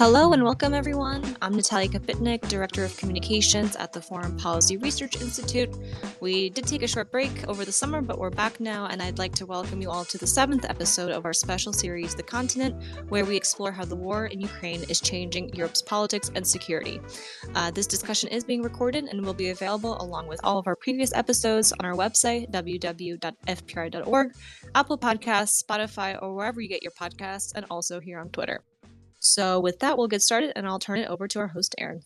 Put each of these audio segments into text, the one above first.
Hello and welcome, everyone. I'm Natalia Kapitnik, Director of Communications at the Foreign Policy Research Institute. We did take a short break over the summer, but we're back now, and I'd like to welcome you all to the 7th episode of our special series, The Continent, where we explore how the war in Ukraine is changing Europe's politics and security. This discussion is being recorded and will be available along with all of our previous episodes on our website, www.fpri.org, Apple Podcasts, Spotify, or wherever you get your podcasts, and also here on Twitter. So with that, we'll get started, and I'll turn it over to our host, Aaron.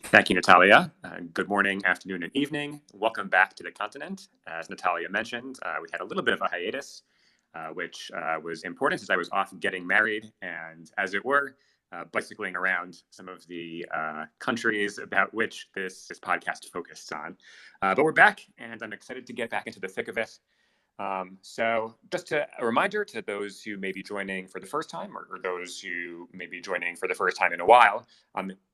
Thank you, Natalia. Good morning, afternoon, and evening. Welcome back to the continent. As Natalia mentioned, we had a little bit of a hiatus, which was important as I was off getting married and, as it were, bicycling around some of the countries about which this podcast focused on. But we're back, and I'm excited to get back into the thick of it. So just a reminder to those who may be joining for the first time or those who may be joining for the first time in a while,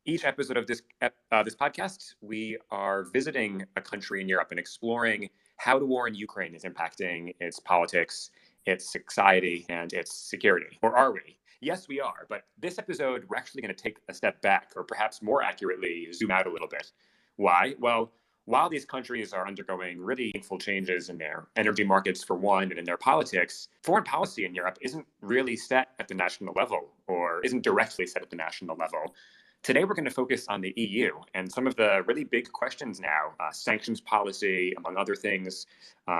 each episode of this podcast, we are visiting a country in Europe and exploring how the war in Ukraine is impacting its politics, its society, and its security. Or are we? Yes, we are. But this episode, we're actually going to take a step back, or perhaps more accurately, zoom out a little bit. Why? Well, while these countries are undergoing really meaningful changes in their energy markets, for one, and in their politics, foreign policy in Europe isn't really set at the national level or isn't directly set at the national level. Today, we're going to focus on the EU and some of the really big questions now, sanctions policy, among other things,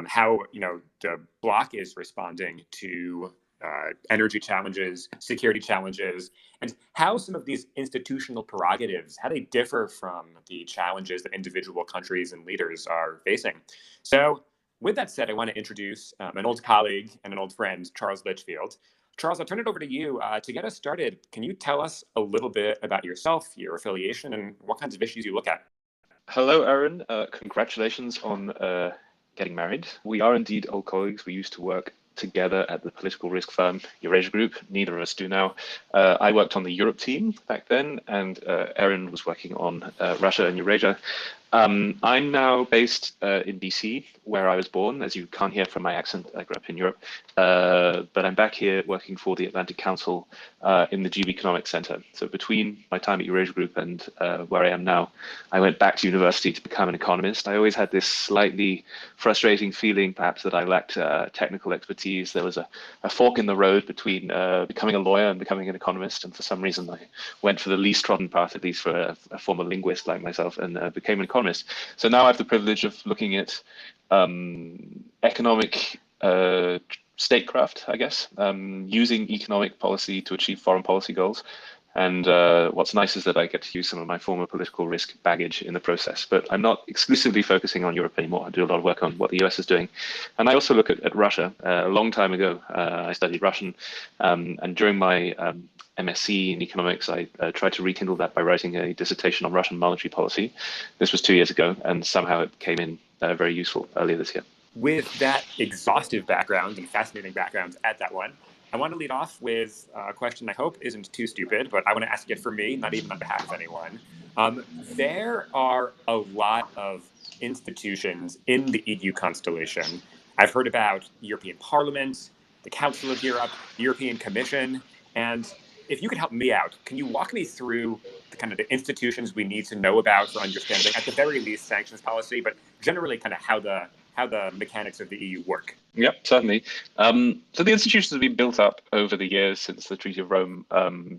how the Bloc is responding to energy challenges, security challenges, and how some of these institutional prerogatives, how they differ from the challenges that individual countries and leaders are facing. So with that said, I want to introduce an old colleague and an old friend, Charles Lichfield. Charles, I'll turn it over to you. To get us started, can you tell us a little bit about yourself, your affiliation, and what kinds of issues you look at? Hello, Aaron. Congratulations on getting married. We are indeed old colleagues. We used to work together at the political risk firm Eurasia Group. Neither of us do now. I worked on the Europe team back then, and Aaron was working on Russia and Eurasia. I'm now based in BC, where I was born. As you can't hear from my accent, I grew up in Europe. But I'm back here working for the Atlantic Council in the Geoeconomic Center. So between my time at Eurasia Group and where I am now, I went back to university to become an economist. I always had this slightly frustrating feeling, perhaps, that I lacked technical expertise. There was a fork in the road between becoming a lawyer and becoming an economist. And for some reason, I went for the least trodden path, at least for a former linguist like myself, and became an economist. So now I have the privilege of looking at economic statecraft, I guess, using economic policy to achieve foreign policy goals. And what's nice is that I get to use some of my former political risk baggage in the process. But I'm not exclusively focusing on Europe anymore. I do a lot of work on what the US is doing. And I also look at Russia. A long time ago, I studied Russian. And during my MSc in economics, I tried to rekindle that by writing a dissertation on Russian monetary policy. This was 2 years ago, and somehow it came in very useful earlier this year. With that exhaustive background and fascinating background at that one, I want to lead off with a question I hope isn't too stupid, but I want to ask it for me, not even on behalf of anyone. There are a lot of institutions in the EU constellation. I've heard about European Parliament, the Council of Europe, the European Commission, and if you could help me out, can you walk me through the kind of the institutions we need to know about for understanding, at the very least, sanctions policy, but generally kind of how the mechanics of the EU work? Yep, certainly. So the institutions have been built up over the years since the Treaty of Rome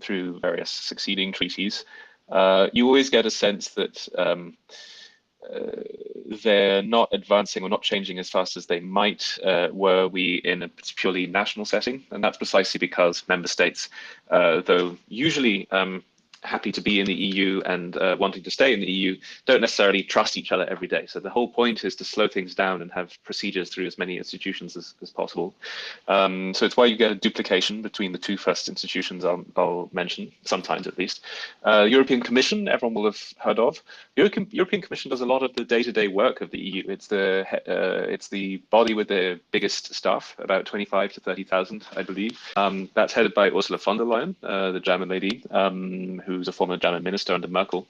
through various succeeding treaties. You always get a sense that they're not advancing or not changing as fast as they might were we in a purely national setting. And that's precisely because member states, though usually happy to be in the EU and wanting to stay in the EU, don't necessarily trust each other every day. So the whole point is to slow things down and have procedures through as many institutions as possible. So it's why you get a duplication between the two first institutions I'll mention, sometimes at least. European Commission, everyone will have heard of. European Commission does a lot of the day-to-day work of the EU. It's the body with the biggest staff, about 25 to 30,000, I believe. That's headed by Ursula von der Leyen, the German lady, who's a former German minister under Merkel.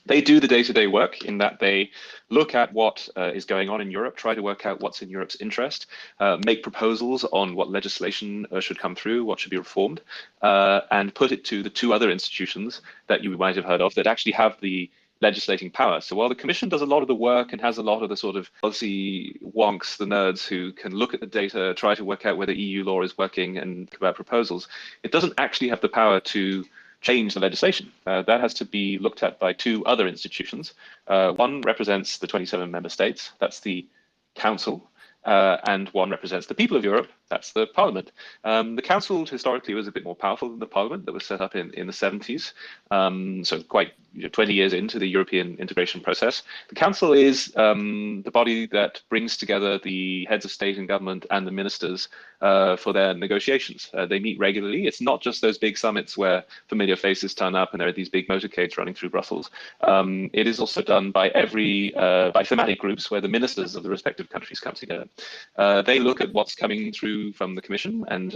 They do the day-to-day work in that they look at what is going on in Europe, try to work out what's in Europe's interest, make proposals on what legislation should come through, what should be reformed, and put it to the two other institutions that you might have heard of that actually have the legislating power. So while the Commission does a lot of the work and has a lot of the sort of policy wonks, the nerds who can look at the data, try to work out whether EU law is working and think about proposals, it doesn't actually have the power to change the legislation. That has to be looked at by two other institutions. One represents the 27 member states, that's the Council, and one represents the people of Europe, that's the Parliament. The Council historically was a bit more powerful than the Parliament that was set up in the 70s, so quite 20 years into the European integration process. The Council is the body that brings together the heads of state and government and the ministers for their negotiations. They meet regularly. It's not just those big summits where familiar faces turn up and there are these big motorcades running through Brussels. It is also done by by thematic groups where the ministers of the respective countries come together. They look at what's coming through from the Commission and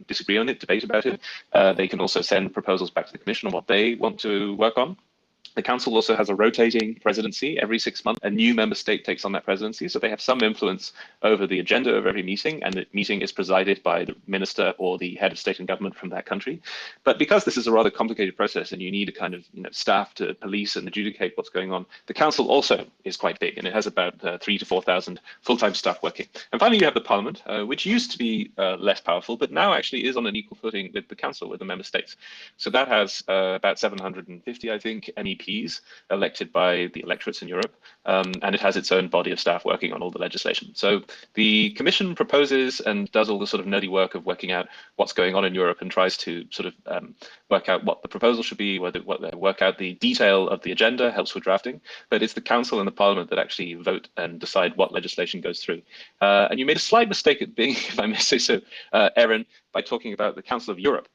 disagree on it, debate about it. They can also send proposals back to the Commission on what they want to work on. The Council also has a rotating presidency. Every 6 months, a new member state takes on that presidency. So they have some influence over the agenda of every meeting, and the meeting is presided by the minister or the head of state and government from that country. But because this is a rather complicated process and you need a kind of staff to police and adjudicate what's going on, the Council also is quite big, and it has about 3,000 to 4,000 full-time staff working. And finally, you have the Parliament, which used to be less powerful, but now actually is on an equal footing with the Council, with the member states. So that has about 750, I think, MEPs elected by the electorates in Europe, and it has its own body of staff working on all the legislation. So the Commission proposes and does all the sort of nerdy work of working out what's going on in Europe and tries to sort of work out what the proposal should be, work out the detail of the agenda, helps with drafting, but it's the Council and the Parliament that actually vote and decide what legislation goes through. And you made a slight mistake at being, if I may say so, Erin, by talking about the Council of Europe,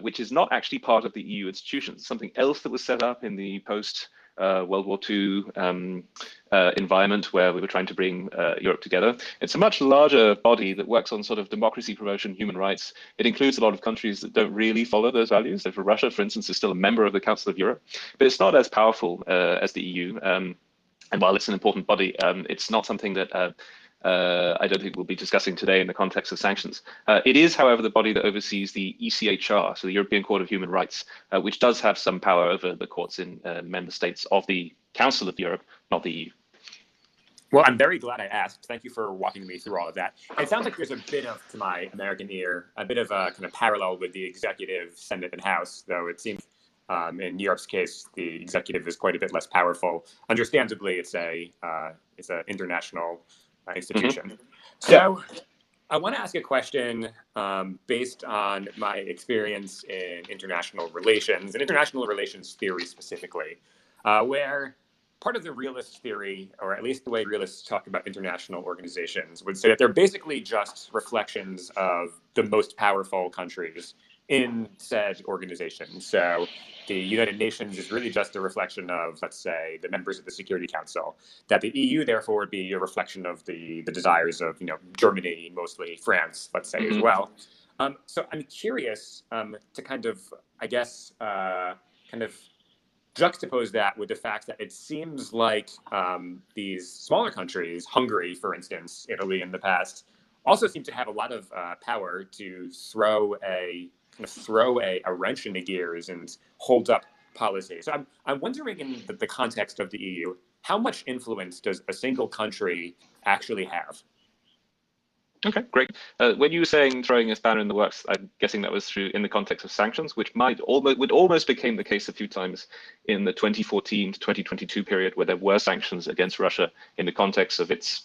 which is not actually part of the EU institutions. Something else that was set up in the post-World War II environment where we were trying to bring Europe together. It's a much larger body that works on sort of democracy promotion, human rights. It includes a lot of countries that don't really follow those values. So for Russia, for instance, is still a member of the Council of Europe, but it's not as powerful as the EU. And while it's an important body, it's not something that I don't think we'll be discussing today in the context of sanctions. It is, however, the body that oversees the ECHR, so the European Court of Human Rights, which does have some power over the courts in member states of the Council of Europe, not the EU. Well, I'm very glad I asked. Thank you for walking me through all of that. It sounds like there's a bit of, to my American ear, a bit of a kind of parallel with the executive, Senate, and House, though it seems in Europe's case, the executive is quite a bit less powerful. Understandably, it's an international institution. Mm-hmm. So I want to ask a question based on my experience in international relations and international relations theory specifically, where part of the realist theory, or at least the way realists talk about international organizations, would say that they're basically just reflections of the most powerful countries in said organization. So the United Nations is really just a reflection of, let's say, the members of the Security Council. That the EU, therefore, would be a reflection of the desires of, Germany, mostly France, let's say, as well. So I'm curious to kind of, I guess, juxtapose that with the fact that it seems like these smaller countries, Hungary, for instance, Italy in the past, also seem to have a lot of power to throw a wrench in the gears and hold up policy. So I'm wondering, in the context of the EU, how much influence does a single country actually have? Okay, great. When you were saying throwing a spanner in the works, I'm guessing that was in the context of sanctions, which would almost became the case a few times in the 2014 to 2022 period, where there were sanctions against Russia in the context of its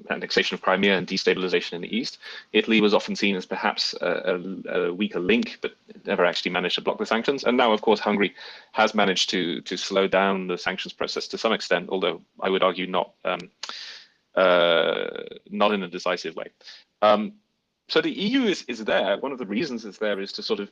annexation of Crimea and destabilization in the east. Italy was often seen as perhaps a weaker link, but never actually managed to block the sanctions. And now, of course, Hungary has managed to slow down the sanctions process to some extent, although I would argue not in a decisive way. So the EU is there. One of the reasons it's there is to sort of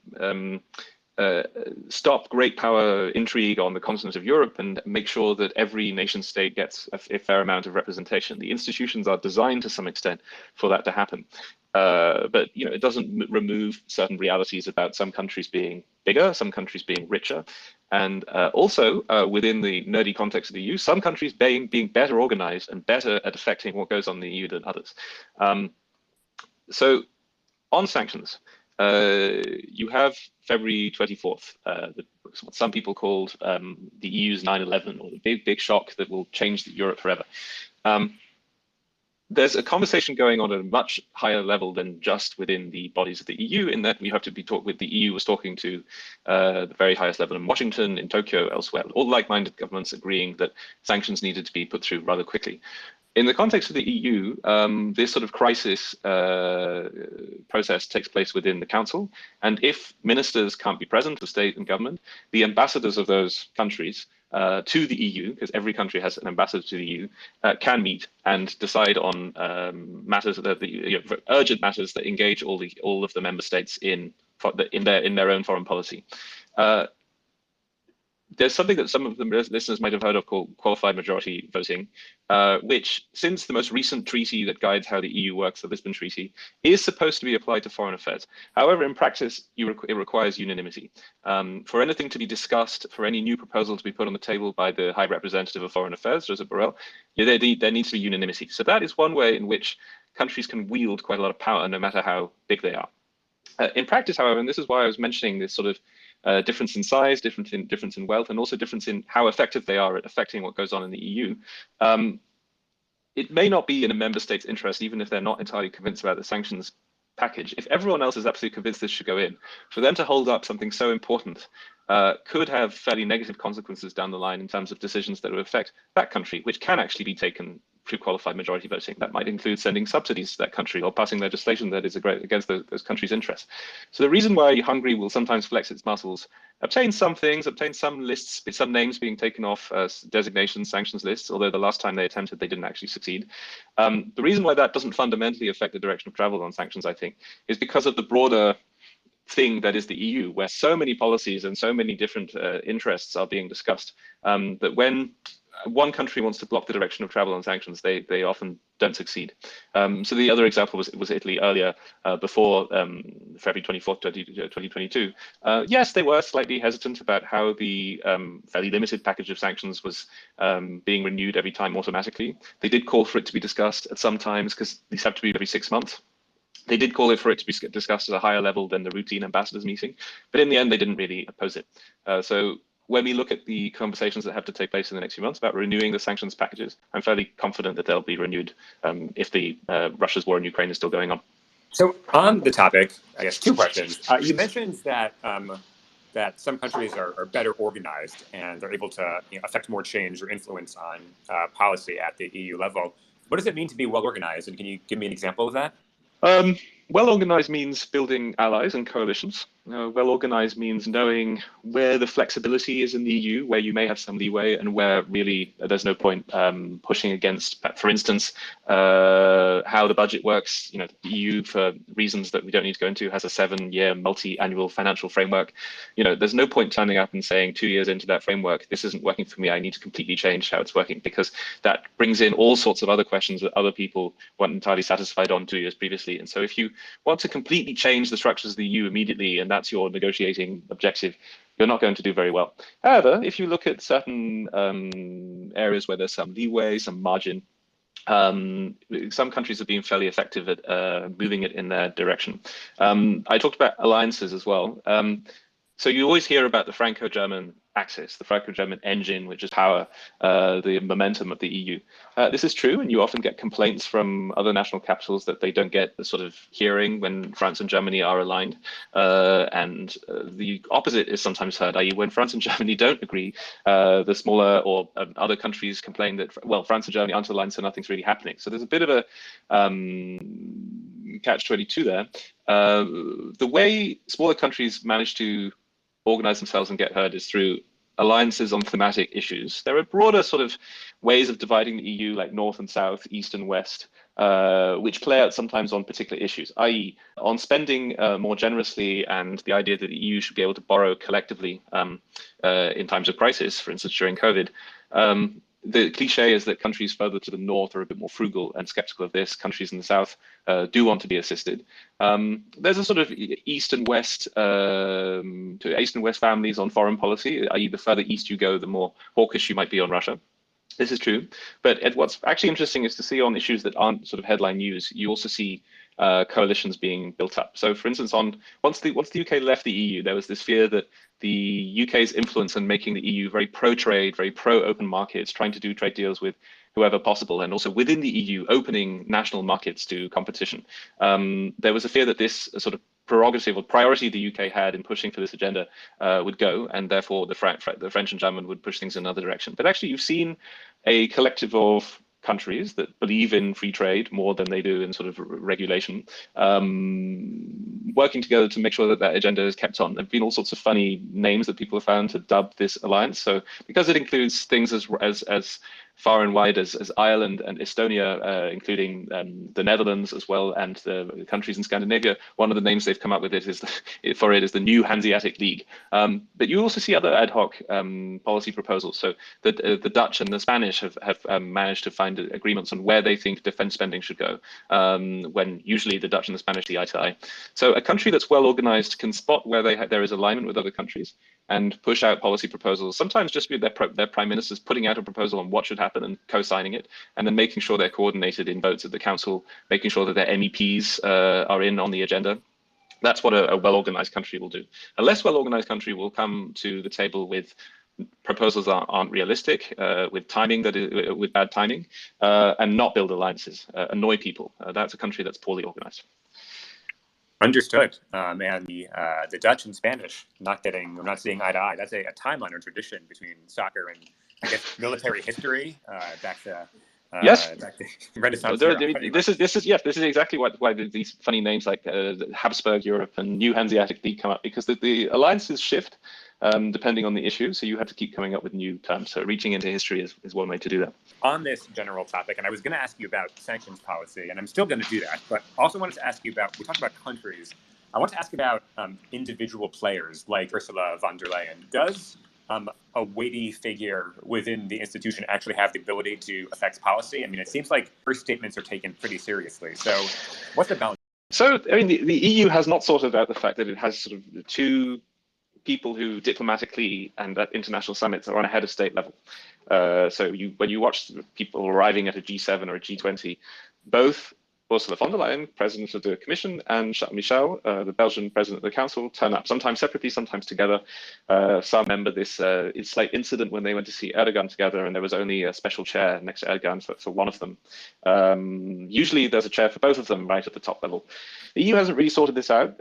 stop great power intrigue on the continent of Europe and make sure that every nation state gets a fair amount of representation. The institutions are designed to some extent for that to happen. But it doesn't remove certain realities about some countries being bigger, some countries being richer, and also within the nerdy context of the EU, some countries being better organized and better at affecting what goes on in the EU than others. So on sanctions, you have February 24th, what some people called the EU's 9/11, or the big shock that will change Europe forever. There's a conversation going on at a much higher level than just within the bodies of the EU, in that we have to be talked with. The EU was talking to the very highest level in Washington, in Tokyo, elsewhere, all like-minded governments agreeing that sanctions needed to be put through rather quickly. In the context of the EU, this sort of crisis process takes place within the Council. And if ministers can't be present of state and government, the ambassadors of those countries to the EU, because every country has an ambassador to the EU, can meet and decide on matters that urgent matters that engage all of the member states in their own foreign policy. There's something that some of the listeners might have heard of called qualified majority voting, which, since the most recent treaty that guides how the EU works, the Lisbon Treaty, is supposed to be applied to foreign affairs. However, in practice, it requires unanimity. For anything to be discussed, for any new proposal to be put on the table by the High Representative of Foreign Affairs, Josep Borrell, there needs to be unanimity. So that is one way in which countries can wield quite a lot of power, no matter how big they are. In practice, however, and this is why I was mentioning this sort of difference in size, difference in wealth, and also difference in how effective they are at affecting what goes on in the EU. It may not be in a member state's interest, even if they're not entirely convinced about the sanctions package. If everyone else is absolutely convinced this should go in, for them to hold up something so important could have fairly negative consequences down the line in terms of decisions that would affect that country, which can actually be taken through qualified majority voting. That might include sending subsidies to that country or passing legislation that is against those countries' interests. So the reason why Hungary will sometimes flex its muscles, obtain some things, obtain some lists, some names being taken off designations, sanctions lists, although the last time they attempted, they didn't actually succeed. The reason why that doesn't fundamentally affect the direction of travel on sanctions, I think, is because of the broader thing that is the EU, where so many policies and so many different interests are being discussed, that when one country wants to block the direction of travel on sanctions, they often don't succeed. So the other example was Italy earlier, before February 24th, 2022. Yes, they were slightly hesitant about how the fairly limited package of sanctions was being renewed every time automatically. They did call for it to be discussed at some times, because these have to be every 6 months. They did call for it to be discussed at a higher level than the routine ambassadors meeting, but in the end, they didn't really oppose it. So when we look at the conversations that have to take place in the next few months about renewing the sanctions packages, I'm fairly confident that they'll be renewed if the Russia's war in Ukraine is still going on. So on the topic, I guess 2 questions. You mentioned that that some countries are better organized and they're able to affect more change or influence on policy at the EU level. What does it mean to be well organized? And can you give me an example of that? Well organized means building allies and coalitions. Well organized means knowing where the flexibility is in the EU, where you may have some leeway, and where really there's no point pushing against. For instance, how the budget works. The EU, for reasons that we don't need to go into, has a 7-year multi-annual financial framework. There's no point turning up and saying 2 years into that framework, this isn't working for me, I need to completely change how it's working, because that brings in all sorts of other questions that other people weren't entirely satisfied on 2 years previously. And so if you want to completely change the structures of the EU immediately, and that's your negotiating objective, you're not going to do very well. However, if you look at certain areas where there's some leeway, some margin, some countries have been fairly effective at moving it in their direction. I talked about alliances as well. So you always hear about the Franco-German axis, the Franco-German engine, which is power the momentum of the EU. This is true, and you often get complaints from other national capitals that they don't get the sort of hearing when France and Germany are aligned. And the opposite is sometimes heard, i.e. when France and Germany don't agree, the smaller or other countries complain that, well, France and Germany aren't aligned, so nothing's really happening. So there's a bit of a catch-22 there. The way smaller countries manage to organize themselves and get heard is through alliances on thematic issues. There are broader sort of ways of dividing the EU, like north and south, east and west, which play out sometimes on particular issues, i.e. on spending more generously, and the idea that the EU should be able to borrow collectively in times of crisis, for instance, during COVID. the cliche is that countries further to the north are a bit more frugal and skeptical of this. Countries in the south do want to be assisted. There's a sort of east and west families on foreign policy, i.e. the further east you go, the more hawkish you might be on Russia. This is true, but what's actually interesting is to see on issues that aren't sort of headline news, you also see coalitions being built up. So, for instance, once the UK left the EU, there was this fear that the UK's influence in making the EU very pro-trade, very pro-open markets, trying to do trade deals with whoever possible, and also within the EU, opening national markets to competition. There was a fear that this sort of prerogative or priority the UK had in pushing for this agenda would go, and therefore the French and German would push things in another direction. But actually, you've seen a collective of countries that believe in free trade more than they do in sort of regulation, working together to make sure that that agenda is kept on. There have been all sorts of funny names that people have found to dub this alliance. So because it includes things as far and wide as Ireland and Estonia, including the Netherlands as well, and the countries in Scandinavia, one of the names they've come up with is the New Hanseatic League. But you also see other ad hoc policy proposals. So the Dutch and the Spanish have managed to find agreements on where they think defense spending should go, when usually the Dutch and the Spanish see eye to eye. So a country that's well organized can spot where there is alignment with other countries and push out policy proposals, sometimes just with their prime ministers putting out a proposal on what should happen and co-signing it, and then making sure they're coordinated in votes at the council, making sure that their MEPs are in on the agenda. That's what a well-organized country will do. A less well-organized country will come to the table with proposals that aren't realistic, with bad timing, and not build alliances, annoy people. That's a country that's poorly organized. Understood. And the Dutch and Spanish not seeing eye to eye. That's a time-honored tradition between soccer and, I guess, military history, back to yes, back to Renaissance. This is exactly why these funny names like Habsburg Europe and New Hanseatic League come up, because the alliances shift depending on the issue. So you have to keep coming up with new terms. So reaching into history is one way to do that. On this general topic, and I was going to ask you about sanctions policy, and I'm still going to do that, but also wanted to ask you about, we talked about countries. I want to ask about individual players like Ursula von der Leyen. Does a weighty figure within the institution actually have the ability to affect policy? I mean, it seems like her statements are taken pretty seriously. So what's the balance? So, I mean, the EU has not sorted out the fact that it has sort of two people who diplomatically and at international summits are on a head of state level. So when you watch people arriving at a G7 or a G20, both Ursula von der Leyen, President of the Commission, and Charles Michel, the Belgian President of the Council, turn up, sometimes separately, sometimes together. Some remember this slight incident when they went to see Erdogan together, and there was only a special chair next to Erdogan for one of them. Usually there's a chair for both of them right at the top level. The EU hasn't really sorted this out.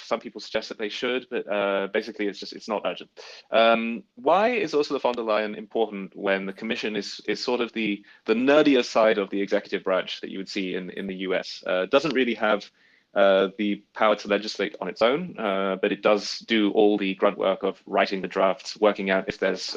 Some people suggest that they should, but basically it's not urgent. Why is Ursula von der Leyen important when the Commission is sort of the nerdier side of the executive branch that you would see in the US? Doesn't really have the power to legislate on its own, but it does do all the grunt work of writing the drafts, working out if there's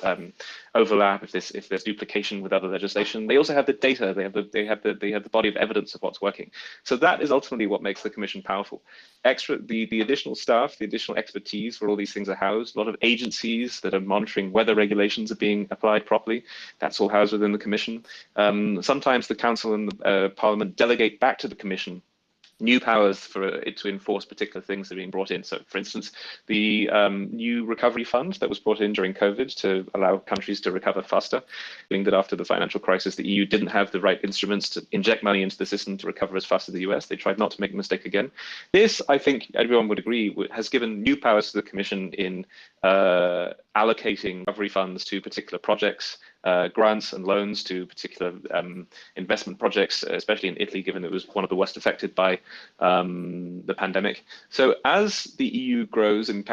overlap, if there's duplication with other legislation. They also have the data. They have the body of evidence of what's working. So that is ultimately what makes the Commission powerful. The additional staff, the additional expertise where all these things are housed, a lot of agencies that are monitoring whether regulations are being applied properly. That's all housed within the Commission. Sometimes the Council and the Parliament delegate back to the Commission new powers for it to enforce particular things that are being brought in. So, for instance, the new recovery fund that was brought in during COVID to allow countries to recover faster, meaning that after the financial crisis, the EU didn't have the right instruments to inject money into the system to recover as fast as the US. They tried not to make a mistake again. This, I think everyone would agree, has given new powers to the Commission in allocating recovery funds to particular projects, grants and loans to particular investment projects, especially in Italy, given it was one of the worst affected by the pandemic. So as the EU grows and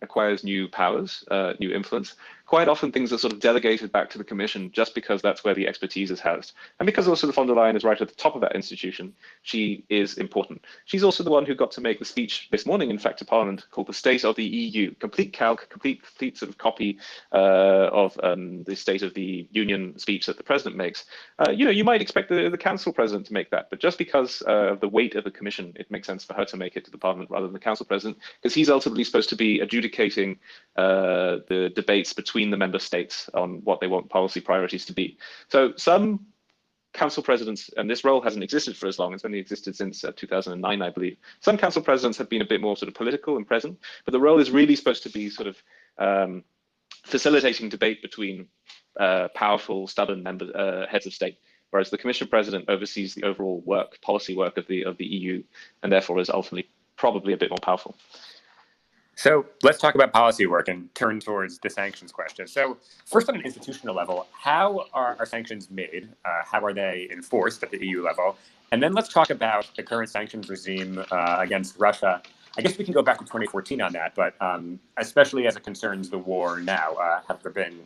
acquires new powers, new influence, quite often things are sort of delegated back to the Commission just because that's where the expertise is housed. And because Ursula von der Leyen is right at the top of that institution, she is important. She's also the one who got to make the speech this morning, in fact, to Parliament called the State of the EU, complete sort of copy of the State of the Union speech that the President makes. You might expect the Council President to make that, but just because of the weight of the Commission, it makes sense for her to make it to the Parliament rather than the Council President, because he's ultimately supposed to be adjudicating the debates between between the member states on what they want policy priorities to be. So some council presidents, and this role hasn't existed for as long, it's only existed since 2009, I believe. Some council presidents have been a bit more sort of political and present, but the role is really supposed to be sort of facilitating debate between powerful, stubborn heads of state, whereas the Commission President oversees the overall policy work of the EU, and therefore is ultimately probably a bit more powerful. So let's talk about policy work and turn towards the sanctions question. So first, on an institutional level, how are sanctions made? How are they enforced at the EU level? And then let's talk about the current sanctions regime against Russia. I guess we can go back to 2014 on that, but especially as it concerns the war now, have there been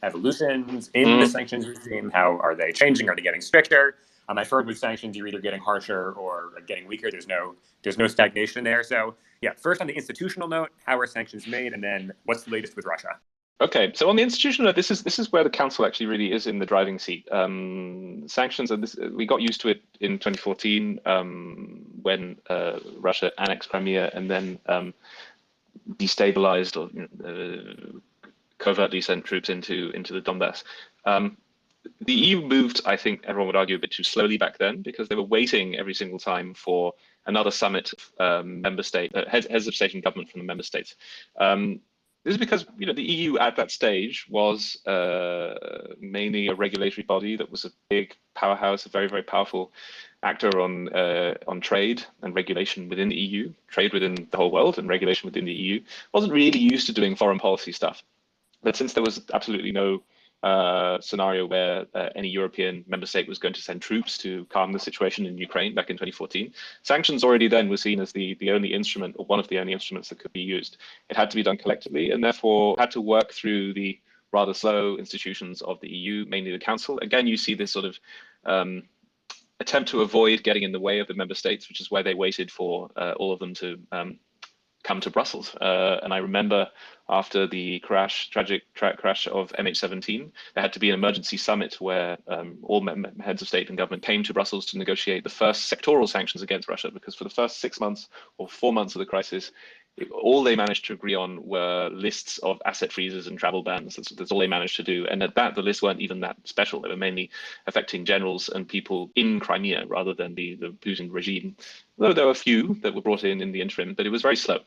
evolutions in the sanctions regime? How are they changing? Are they getting stricter? I've heard with sanctions, you're either getting harsher or getting weaker. There's no stagnation there. So yeah, first on the institutional note, how are sanctions made? And then what's the latest with Russia? Okay, so on the institutional note, this is where the council actually really is in the driving seat. Sanctions, and we got used to it in 2014 when Russia annexed Crimea and then destabilized or covertly sent troops into the Donbass. The EU moved, I think everyone would argue, a bit too slowly back then because they were waiting every single time for another summit of member state heads of state and government from the member states. This is because the EU at that stage was mainly a regulatory body that was a big powerhouse, a very, very powerful actor on trade and regulation within the EU, trade within the whole world and regulation within the EU. Wasn't really used to doing foreign policy stuff. But since there was absolutely no scenario where any European member state was going to send troops to calm the situation in Ukraine back in 2014. Sanctions already then were seen as the only instrument, or one of the only instruments that could be used. It had to be done collectively and therefore had to work through the rather slow institutions of the EU, mainly the Council. Again, you see this sort of attempt to avoid getting in the way of the member states, which is why they waited for all of them to come to Brussels. And I remember after the tragic crash of MH17, there had to be an emergency summit where all heads of state and government came to Brussels to negotiate the first sectoral sanctions against Russia, because for the first 6 months or 4 months of the crisis, all they managed to agree on were lists of asset freezes and travel bans. That's all they managed to do. And at that, the lists weren't even that special. They were mainly affecting generals and people in Crimea rather than the Putin regime. Though there were a few that were brought in the interim, but it was very slow.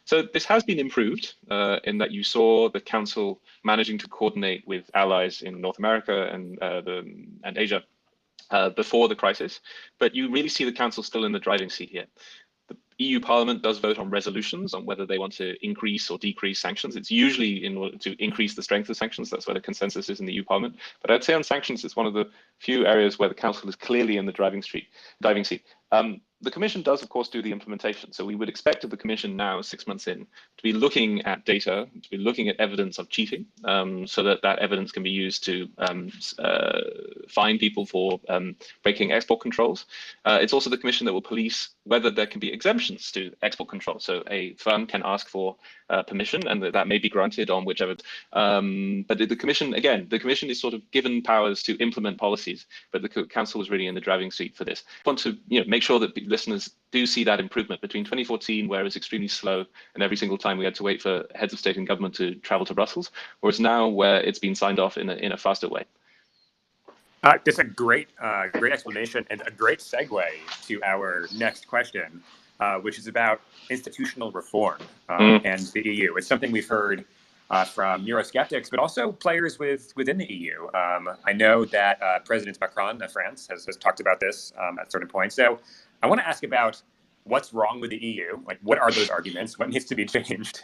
So this has been improved in that you saw the Council managing to coordinate with allies in North America and Asia before the crisis. But you really see the Council still in the driving seat here. The EU Parliament does vote on resolutions on whether they want to increase or decrease sanctions. It's usually in order to increase the strength of sanctions. That's where the consensus is in the EU Parliament. But I'd say on sanctions, it's one of the few areas where the Council is clearly in the driving seat. The Commission does, of course, do the implementation. So we would expect of the Commission now, 6 months in, to be looking at data, to be looking at evidence of cheating, so that evidence can be used to fine people for breaking export controls. It's also the Commission that will police whether there can be exemptions to export control. So a firm can ask for permission, and that may be granted on whichever. But the Commission, again, the Commission is sort of given powers to implement policies, but the Council is really in the driving seat for this. I want to make sure that listeners do see that improvement between 2014, where it was extremely slow, and every single time we had to wait for heads of state and government to travel to Brussels, whereas now where it's been signed off in a faster way. That's a great explanation and a great segue to our next question, which is about institutional reform and the EU. It's something we've heard from Eurosceptics, but also players within the EU. I know that President Macron of France has talked about this at certain points. So I want to ask about what's wrong with the EU. Like, what are those arguments? What needs to be changed?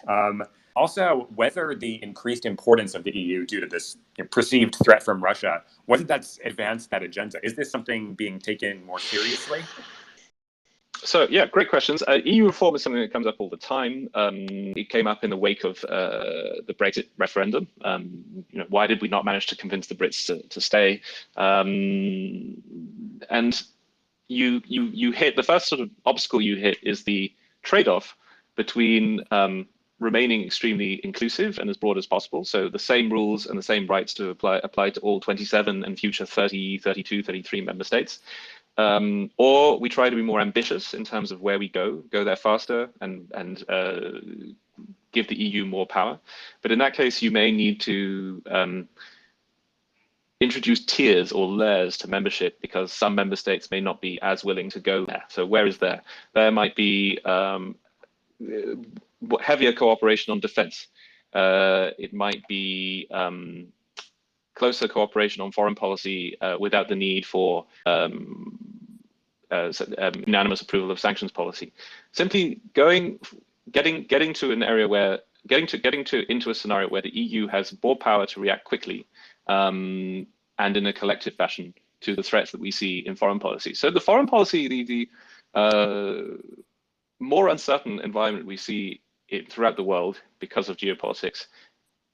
Also, whether the increased importance of the EU due to this perceived threat from Russia, whether that's advanced that agenda. Is this something being taken more seriously? So yeah, great questions. EU reform is something that comes up all the time. It came up in the wake of the Brexit referendum. Why did we not manage to convince the Brits to stay? And you hit the first sort of obstacle you hit is the trade-off between remaining extremely inclusive and as broad as possible. So the same rules and the same rights to apply to all 27 and future 30, 32, 33 member states. Or we try to be more ambitious in terms of where we go there faster and give the EU more power. But in that case, you may need to introduce tiers or layers to membership because some member states may not be as willing to go there. So where is there? There might be heavier cooperation on defense. It might be closer cooperation on foreign policy without the need for unanimous approval of sanctions policy. Simply getting to an area where into a scenario where the EU has more power to react quickly and in a collective fashion to the threats that we see in foreign policy. So the foreign policy, the more uncertain environment we see throughout the world because of geopolitics,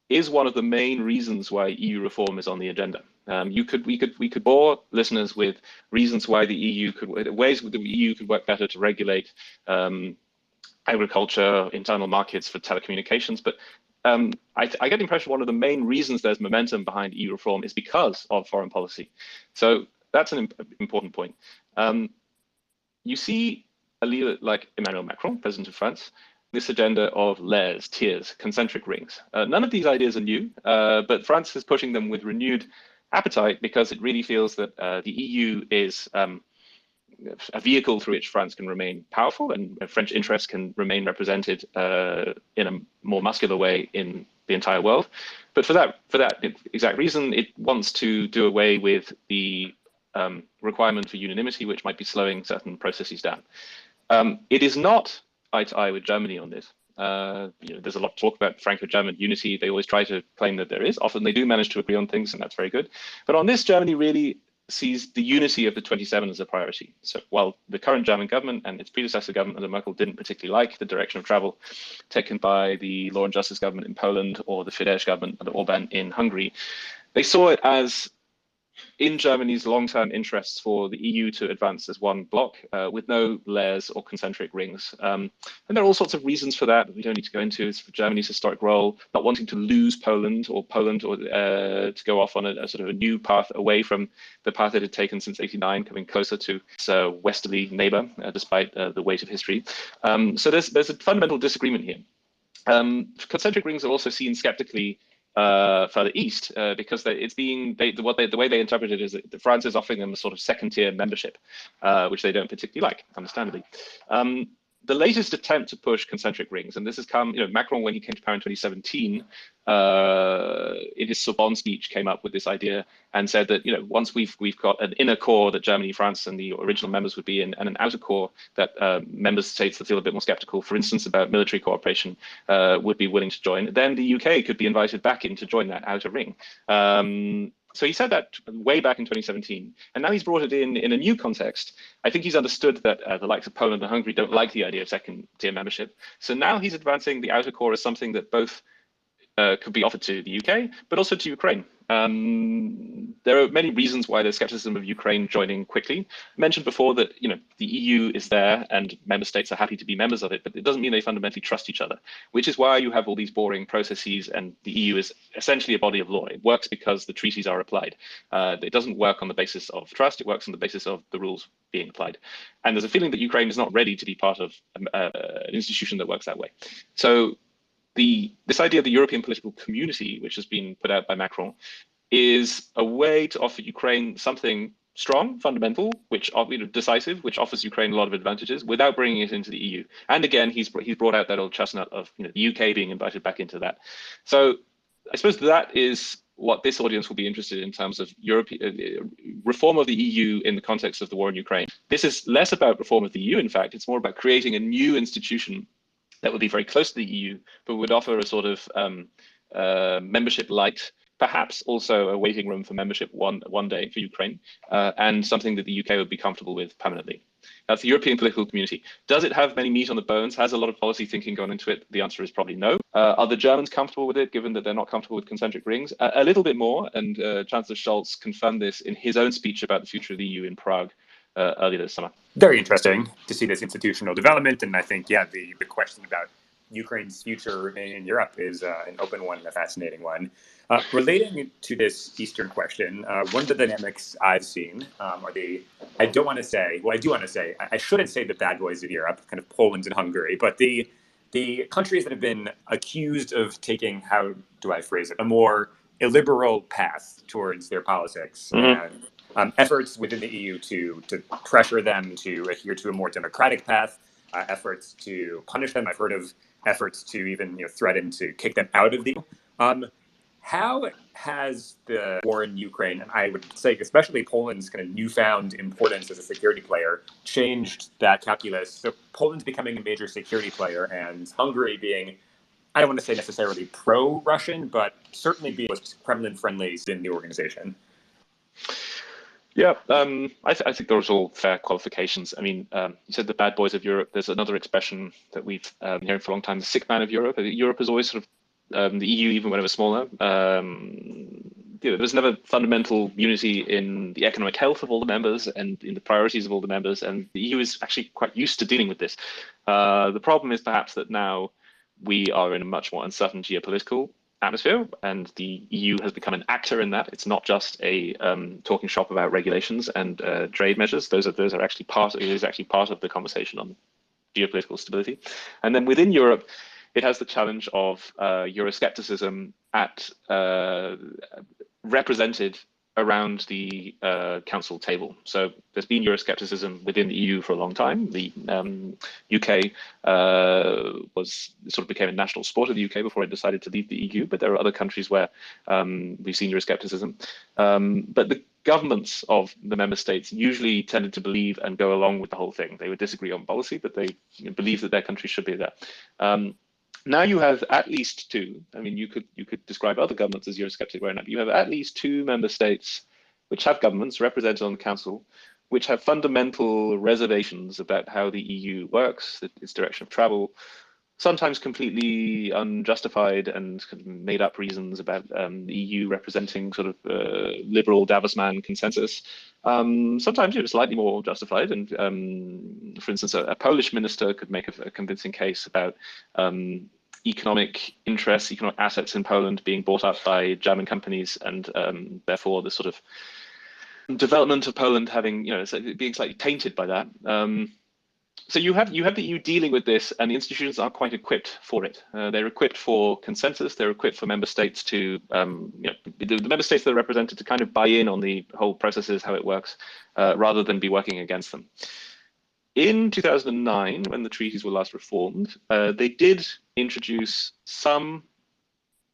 is one of the main reasons why EU reform is on the agenda. We could bore listeners with reasons why ways the EU could work better to regulate agriculture, internal markets for telecommunications, but I get the impression one of the main reasons there's momentum behind EU reform is because of foreign policy. So that's an important point. You see a leader like Emmanuel Macron, President of France, this agenda of layers, tiers, concentric rings. None of these ideas are new, but France is pushing them with renewed appetite because it really feels that the EU is a vehicle through which France can remain powerful and French interests can remain represented in a more muscular way in the entire world. But for that exact reason, it wants to do away with the requirement for unanimity, which might be slowing certain processes down. It is not eye to eye with Germany on this. There's a lot of talk about Franco-German unity. They always try to claim that there is. Often they do manage to agree on things, and that's very good. But on this, Germany really sees the unity of the 27 as a priority. So while the current German government and its predecessor government under Merkel didn't particularly like the direction of travel taken by the Law and Justice government in Poland or the Fidesz government under Orban in Hungary, they saw it as in Germany's long-term interests for the EU to advance as one bloc with no layers or concentric rings. And there are all sorts of reasons for that we don't need to go into. It's for Germany's historic role, not wanting to lose Poland or to go off on a sort of a new path away from the path it had taken since '89, coming closer to its westerly neighbor, despite the weight of history. So there's a fundamental disagreement here. Concentric rings are also seen skeptically further east because the way they interpret it is that France is offering them a sort of second-tier membership, which they don't particularly like, understandably. The latest attempt to push concentric rings, and this has come, Macron, when he came to power in 2017, in his Sorbonne speech, came up with this idea and said that, once we've got an inner core that Germany, France, and the original members would be in, and an outer core that member states that feel a bit more skeptical, for instance, about military cooperation, would be willing to join, then the UK could be invited back in to join that outer ring. So he said that way back in 2017, and now he's brought it in a new context. I think he's understood that the likes of Poland and Hungary don't like the idea of second-tier membership. So now he's advancing the outer core as something that both could be offered to the UK, but also to Ukraine. There are many reasons why there's skepticism of Ukraine joining quickly. I mentioned before that the EU is there and member states are happy to be members of it, but it doesn't mean they fundamentally trust each other, which is why you have all these boring processes, and the EU is essentially a body of law. It works because the treaties are applied. It doesn't work on the basis of trust. It works on the basis of the rules being applied. And there's a feeling that Ukraine is not ready to be part of an institution that works that way. So this idea of the European political community, which has been put out by Macron, is a way to offer Ukraine something strong, fundamental, which decisive, which offers Ukraine a lot of advantages without bringing it into the EU. And again, he's brought out that old chestnut of the UK being invited back into that. So I suppose that is what this audience will be interested in terms of reform of the EU in the context of the war in Ukraine. This is less about reform of the EU. In fact, it's more about creating a new institution that would be very close to the EU, but would offer a sort of membership light, perhaps also a waiting room for membership one day for Ukraine, and something that the UK would be comfortable with permanently. That's the European political community. Does it have many meat on the bones? Has a lot of policy thinking gone into it? The answer is probably no. Are the Germans comfortable with it, given that they're not comfortable with concentric rings? A little bit more, and Chancellor Scholz confirmed this in his own speech about the future of the EU in Prague earlier this summer. Very interesting to see this institutional development. And I think, the question about Ukraine's future in Europe is an open one and a fascinating one. Relating to this Eastern question, one of the dynamics I've seen are I do want to say, I shouldn't say the bad boys of Europe, kind of Poland and Hungary, but the the countries that have been accused of taking, how do I phrase it, a more illiberal path towards their politics, and efforts within the EU to pressure them to adhere to a more democratic path, efforts to punish them. I've heard of efforts to even threaten to kick them out of the EU. How has the war in Ukraine, and I would say especially Poland's kind of newfound importance as a security player, changed that calculus? So Poland's becoming a major security player, and Hungary being, I don't want to say necessarily pro-Russian, but certainly being most Kremlin-friendly in the organization. Yeah, I think those are all fair qualifications. I mean, you said the bad boys of Europe. There's another expression that we've been hearing for a long time, the sick man of Europe. Europe is always sort of, the EU, even when it was smaller, there's never fundamental unity in the economic health of all the members and in the priorities of all the members. And the EU is actually quite used to dealing with this. The problem is perhaps that now we are in a much more uncertain geopolitical atmosphere, and the EU has become an actor in that. It's not just a talking shop about regulations and trade measures. Those are actually part. It is actually part of the conversation on geopolitical stability. And then within Europe, it has the challenge of Euroscepticism represented around the council table. So there's been Euroscepticism within the EU for a long time. The UK sort of became a national sport of the UK before it decided to leave the EU, but there are other countries where we've seen Euroscepticism. But the governments of the member states usually tended to believe and go along with the whole thing. They would disagree on policy, but they believe that their country should be there. Now you have at least two. I mean, you could describe other governments as Eurosceptic right now. You have at least two member states which have governments represented on the council, which have fundamental reservations about how the EU works, its direction of travel, sometimes completely unjustified and kind of made up reasons about the EU representing sort of liberal Davos-man consensus. Sometimes it was slightly more justified. And for instance, a Polish minister could make a convincing case about economic interests, economic assets in Poland being bought up by German companies, and therefore the sort of development of Poland having, being slightly tainted by that. So you have the EU dealing with this, and the institutions are quite equipped for it. They're equipped for consensus. They're equipped for member states to, the member states that are represented to kind of buy in on the whole processes, how it works, rather than be working against them. In 2009, when the treaties were last reformed, they did introduce some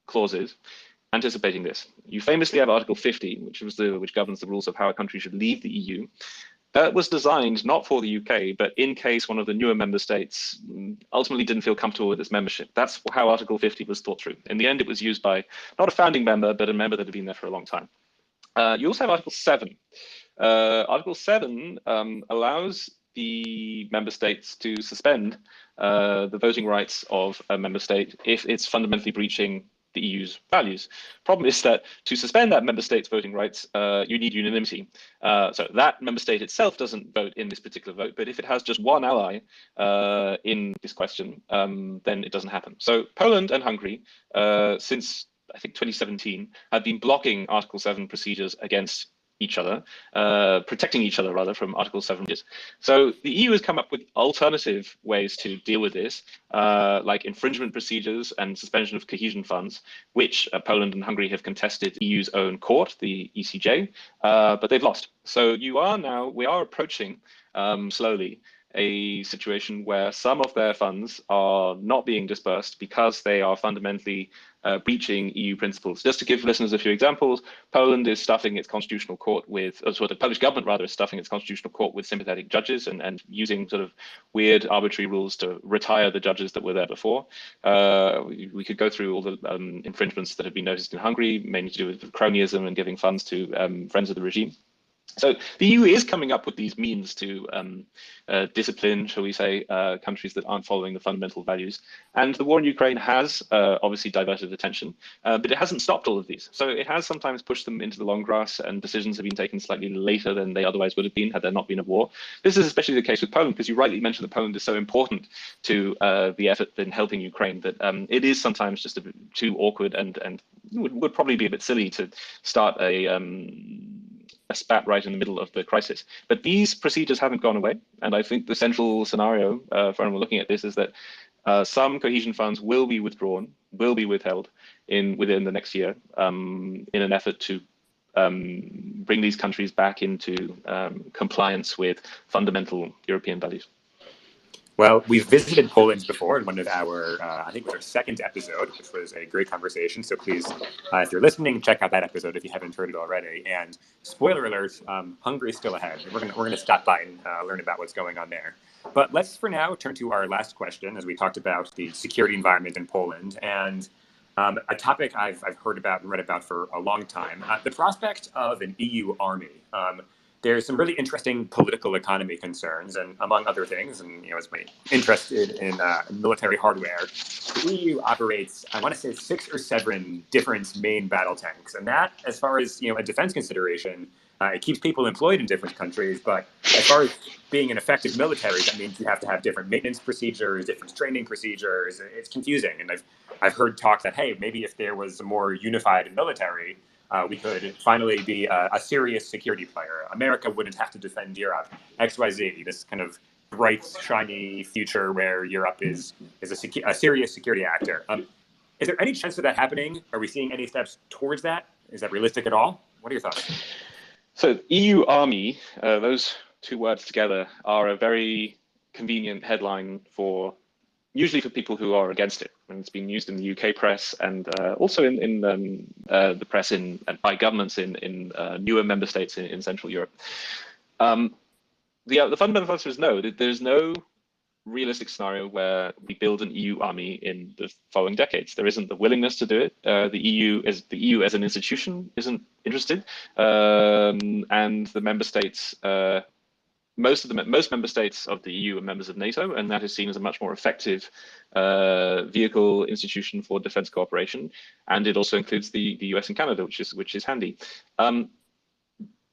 clauses anticipating this. You famously have Article 50, which governs the rules of how a country should leave the EU. That was designed not for the UK, but in case one of the newer member states ultimately didn't feel comfortable with its membership. That's how Article 50 was thought through. In the end, it was used by not a founding member, but a member that had been there for a long time. You also have Article 7. Article 7 allows the member states to suspend the voting rights of a member state if it's fundamentally breaching the EU's values. Problem is that to suspend that member state's voting rights, you need unanimity. So that member state itself doesn't vote in this particular vote, but if it has just one ally in this question, then it doesn't happen. So Poland and Hungary, since I think 2017, have been blocking Article 7 procedures against each other, protecting each other rather from Article 7. So the EU has come up with alternative ways to deal with this, like infringement procedures and suspension of cohesion funds, which Poland and Hungary have contested the EU's own court, the ECJ, but they've lost. So we are approaching slowly a situation where some of their funds are not being dispersed because they are fundamentally breaching EU principles. Just to give listeners a few examples, Poland is stuffing its constitutional court with, the Polish government rather is stuffing its constitutional court with sympathetic judges and using sort of weird arbitrary rules to retire the judges that were there before. We could go through all the infringements that have been noticed in Hungary, mainly to do with cronyism and giving funds to friends of the regime. So the EU is coming up with these means to discipline, shall we say, countries that aren't following the fundamental values. And the war in Ukraine has obviously diverted attention, but it hasn't stopped all of these. So it has sometimes pushed them into the long grass, and decisions have been taken slightly later than they otherwise would have been had there not been a war. This is especially the case with Poland, because you rightly mentioned that Poland is so important to the effort in helping Ukraine that it is sometimes just a bit too awkward and would probably be a bit silly to start a spat right in the middle of the crisis. But these procedures haven't gone away. And I think the central scenario for anyone looking at this is that Some cohesion funds will be withdrawn, will be withheld within the next year in an effort to bring these countries back into compliance with fundamental European values. Well, we've visited Poland before in one of our, I think it was our second episode, which was a great conversation. So please, if you're listening, check out that episode if you haven't heard it already. And spoiler alert, Hungary's still ahead. We're gonna stop by and learn about what's going on there. But let's, for now, turn to our last question, as we talked about the security environment in Poland, and a topic I've heard about and read about for a long time: the prospect of an EU army. There's some really interesting political economy concerns, and among other things, and as my interested in military hardware, the EU operates, I want to say, 6 or 7 different main battle tanks, and that, as far as a defense consideration, it keeps people employed in different countries. But as far as being an effective military, that means you have to have different maintenance procedures, different training procedures. It's confusing, and I've heard talk that, hey, maybe if there was a more unified military, we could finally be a serious security player. America wouldn't have to defend Europe. XYZ, this kind of bright, shiny future where Europe is a serious security actor. Is there any chance of that happening? Are we seeing any steps towards that? Is that realistic at all? What are your thoughts? So EU Army, those two words together, are a very convenient headline usually for people who are against it. And it's been used in the UK press and also in the press by governments in newer member states in Central Europe. The fundamental answer is no. There's no realistic scenario where we build an EU army in the following decades. There isn't the willingness to do it. The EU as an institution isn't interested, and the member states. Most member states of the EU are members of NATO, and that is seen as a much more effective vehicle institution for defense cooperation. And it also includes the US and Canada, which is handy.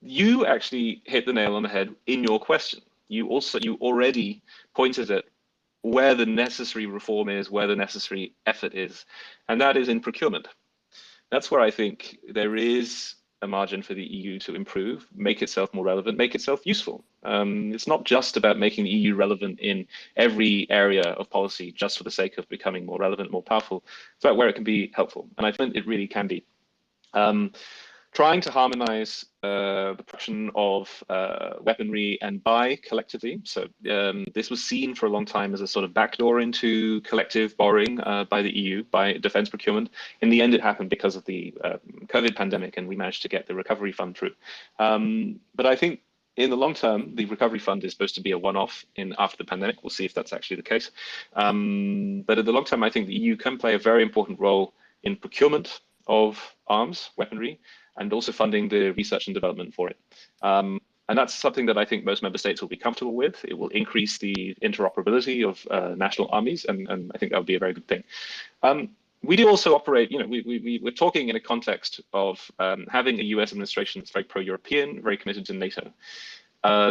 You actually hit the nail on the head in your question. You already pointed at where the necessary reform is, where the necessary effort is, and that is in procurement. That's where I think there is a margin for the EU to improve, make itself more relevant, make itself useful. It's not just about making the EU relevant in every area of policy just for the sake of becoming more relevant, more powerful. It's about where it can be helpful, and I think it really can be. Trying to harmonize the production of weaponry and buy collectively. So this was seen for a long time as a sort of backdoor into collective borrowing by the EU, by defense procurement. In the end, it happened because of the COVID pandemic, and we managed to get the recovery fund through. But I think in the long term, the recovery fund is supposed to be a one-off after the pandemic. We'll see if that's actually the case. But in the long term, I think the EU can play a very important role in procurement of arms, weaponry, and also funding the research and development for it. And that's something that I think most member states will be comfortable with. It will increase the interoperability of national armies, and I think that would be a very good thing. We do also operate, we're talking in a context of having a US administration that's very pro-European, very committed to NATO.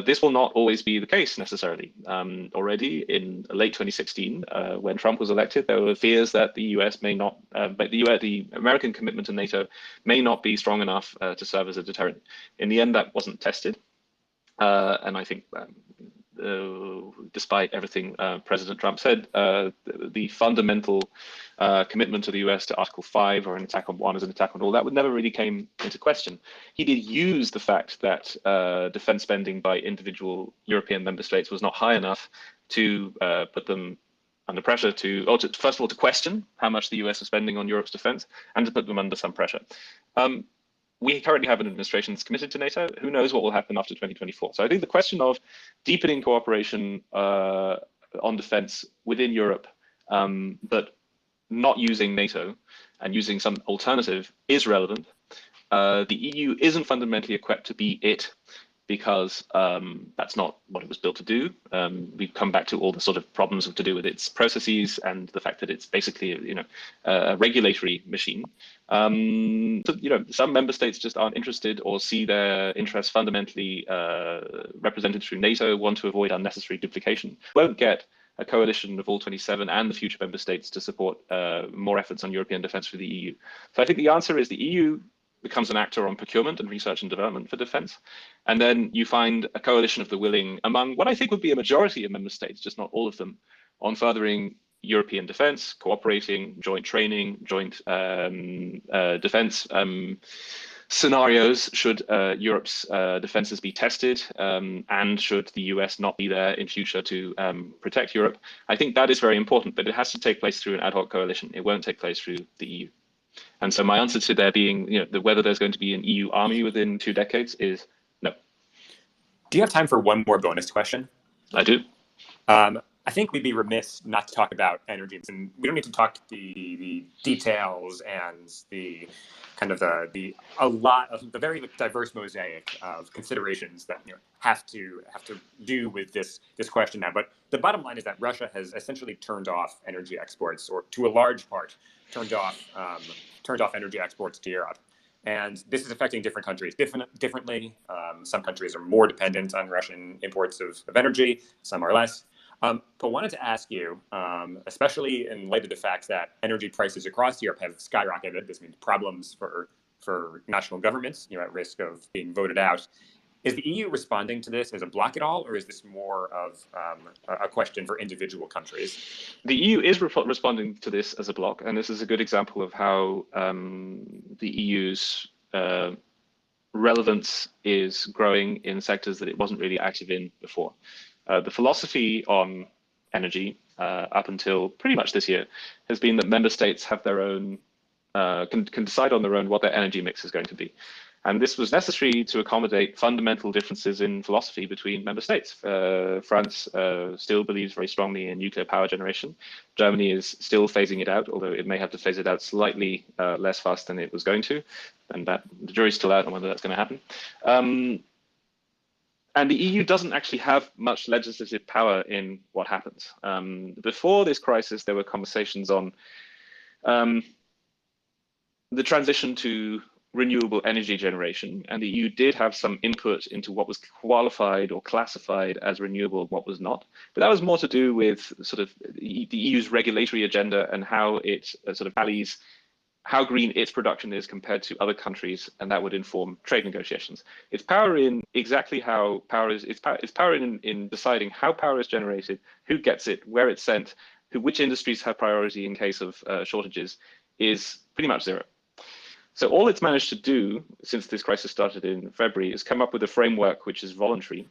This will not always be the case necessarily. Already in late 2016, when Trump was elected, there were fears that the US may not, but the American commitment to NATO may not be strong enough to serve as a deterrent. In the end, that wasn't tested. And I think despite everything President Trump said, the fundamental commitment to the US to Article 5 or an attack on one as an attack on all, that never really came into question. He did use the fact that defense spending by individual European member states was not high enough to put them under pressure first of all, to question how much the US is spending on Europe's defense and to put them under some pressure. We currently have an administration that's committed to NATO. Who knows what will happen after 2024? So I think the question of deepening cooperation on defense within Europe, but not using NATO and using some alternative is relevant. The EU isn't fundamentally equipped to be it because that's not what it was built to do. We've come back to all the sort of problems to do with its processes and the fact that it's basically, a regulatory machine. Some member states just aren't interested or see their interests fundamentally represented through NATO, want to avoid unnecessary duplication. Won't get a coalition of all 27 and the future member states to support more efforts on European defense for the EU. So I think the answer is the EU becomes an actor on procurement and research and development for defense. And then you find a coalition of the willing among what I think would be a majority of member states, just not all of them, on furthering European defense, cooperating, joint training, joint defense scenarios should Europe's defenses be tested, and should the US not be there in future to protect Europe. I think that is very important, but it has to take place through an ad hoc coalition. It won't take place through the EU. And so my answer to there being, whether there's going to be an EU army within 2 decades is no. Do you have time for one more bonus question? I do. I think we'd be remiss not to talk about energy, and we don't need to talk the details and the kind of the very diverse mosaic of considerations that have to do with this question now. But the bottom line is that Russia has essentially turned off energy exports, or to a large part, turned off energy exports to Europe. And this is affecting different countries differently. Some countries are more dependent on Russian imports of energy, some are less. But wanted to ask you, especially in light of the fact that energy prices across Europe have skyrocketed, this means problems for national governments, at risk of being voted out. Is the EU responding to this as a bloc at all, or is this more of a question for individual countries? The EU is responding to this as a bloc, and this is a good example of how the EU's relevance is growing in sectors that it wasn't really active in before. The philosophy on energy up until pretty much this year has been that member states have their own, can decide on their own what their energy mix is going to be. And this was necessary to accommodate fundamental differences in philosophy between member states. France still believes very strongly in nuclear power generation. Germany is still phasing it out, although it may have to phase it out slightly less fast than it was going to. And that the jury's still out on whether that's going to happen. And the EU doesn't actually have much legislative power in what happens. Before this crisis, there were conversations on the transition to renewable energy generation, and the EU did have some input into what was qualified or classified as renewable and what was not. But that was more to do with sort of the EU's regulatory agenda and how it sort of tallies how green its production is compared to other countries, and that would inform trade negotiations. It's power in exactly how power is. It's power in deciding how power is generated, who gets it, where it's sent, which industries have priority in case of shortages, is pretty much zero. So all it's managed to do since this crisis started in February is come up with a framework which is voluntary.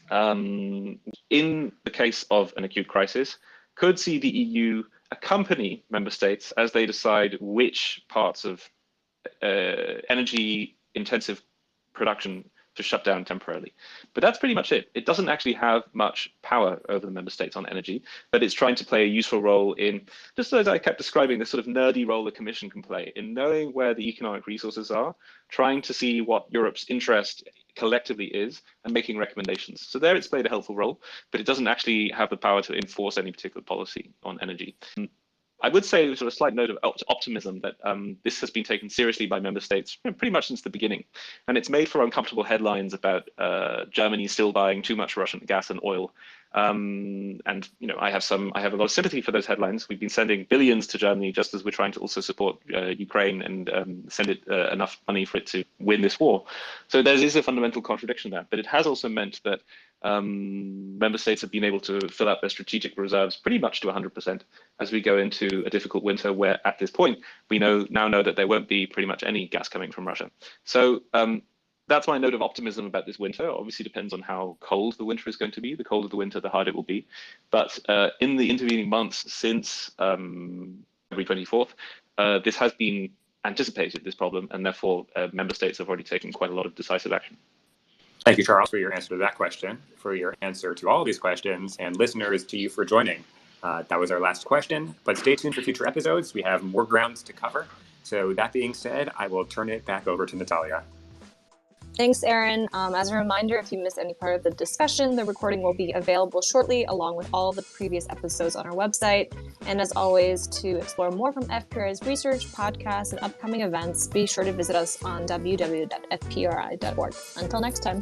In the case of an acute crisis, could see the EU accompany member states as they decide which parts of energy intensive production to shut down temporarily. But that's pretty much it. It doesn't actually have much power over the member states on energy, but it's trying to play a useful role in, just as I kept describing, this sort of nerdy role the Commission can play in knowing where the economic resources are, trying to see what Europe's interest collectively is, and making recommendations. So there it's played a helpful role, but it doesn't actually have the power to enforce any particular policy on energy. I would say sort of a slight note of optimism that this has been taken seriously by member states pretty much since the beginning. And it's made for uncomfortable headlines about Germany still buying too much Russian gas and oil. And I have a lot of sympathy for those headlines. We've been sending billions to Germany just as we're trying to also support Ukraine and send it enough money for it to win this war. So there is a fundamental contradiction there. But it has also meant that member states have been able to fill out their strategic reserves pretty much to 100% as we go into a difficult winter where at this point we now know that there won't be pretty much any gas coming from Russia. So that's my note of optimism about this winter. Obviously depends on how cold the winter is going to be. The colder the winter, the harder it will be. But in the intervening months since February 24th, this has been anticipated, this problem, and therefore member states have already taken quite a lot of decisive action. Thank you, Charles, for your answer to that question, for your answer to all of these questions, and listeners, to you for joining. That was our last question, but stay tuned for future episodes. We have more grounds to cover. So that being said, I will turn it back over to Natalia. Thanks, Aaron. As a reminder, if you missed any part of the discussion, the recording will be available shortly, along with all of the previous episodes on our website. And as always, to explore more from FPRI's research, podcasts, and upcoming events, be sure to visit us on www.fpri.org. Until next time.